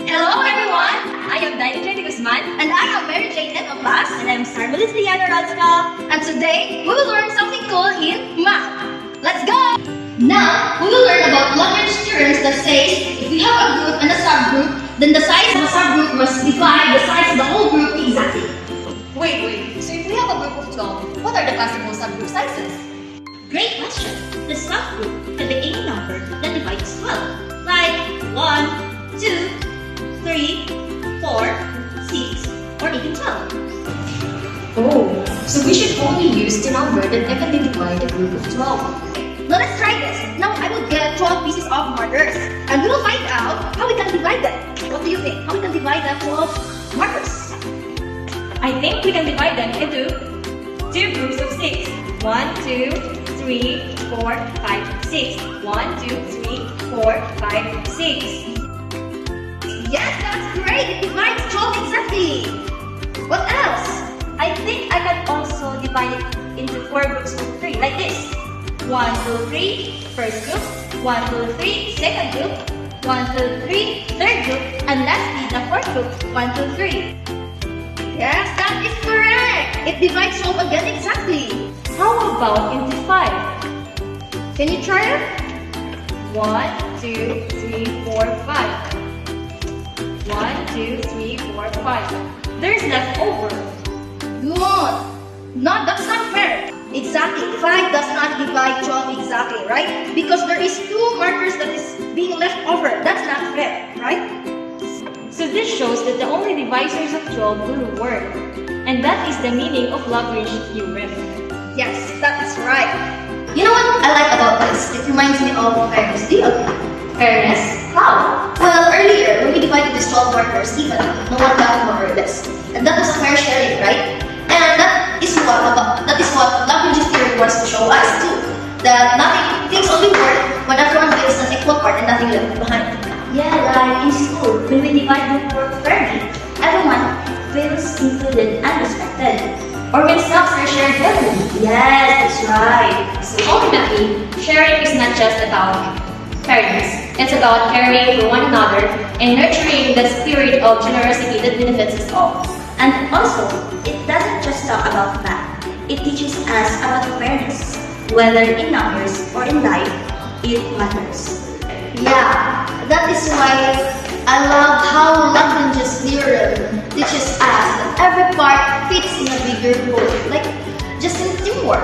Hello everyone! I am Daily Jenny Guzman. And I am Mary Jane of class. And I'm Sarmelis Liana Radska. And today, we will learn something cool in math. Let's go! Now, we will learn about Lagrange theorems that says if we have a group and a subgroup, then the size of the subgroup must divide the size of the whole group exactly. Wait. So if we have a group of 12, what are the possible subgroup sizes? Great question. The subgroup can be any number that divides 12, like 1, 2, 3, 4, 6, or even 12. Oh, so we should only use the number that can divide a group of 12. Now let's try this. Now I will get 12 pieces of markers and we will find out how we can divide them. What do you think? How we can divide the 12 markers? I think we can divide them into two groups of 6. 1, 2, 3, 4, 5, 6. 1, 2, 3, 4, 5, 6. Yes, that's great! It divides 12 exactly! What else? I think I can also divide it into 4 groups of 3, like this. 1, 2, 3, first group. 1, 2, 3, second group. 1, 2, 3, third group. And lastly, the fourth group. 1, 2, 3. Yes, that is correct! It divides 12 again exactly. How about into 5? Can you try it? 1, 2, 3, 4, 5. 1, 2, 3, 4, 5. There's left over. No, that's not fair. Exactly, 5 does not divide 12 exactly, right? Because there is 2 markers that is being left over. That's not fair, right? So this shows that the only divisors of 12 will work. And that is the meaning of Lagrange theorem. Yes, that is right. You know what I like about this? It reminds me of fairness. Do you agree? Fairness? How? Well, earlier, when we divided these 12 markers evenly, no one got more or less. And that was a fair sharing, right? And that is what Lagrange's theorem wants to show us too. That things will be worth when everyone gets an equal part and nothing left behind. Yeah, like in school, when we divide the work fairly, everyone feels included and respected. Or when snacks are shared fairly. Yes, that's right. So ultimately, sharing is not just about fairness. It's about caring for one another and nurturing the spirit of generosity that benefits us all. And also, it doesn't just talk about math. It teaches us about fairness. Whether in numbers or in life, it matters. Yeah, that is why I love how Lagrange's theorem teaches us that every part fits in a bigger whole, like just in teamwork.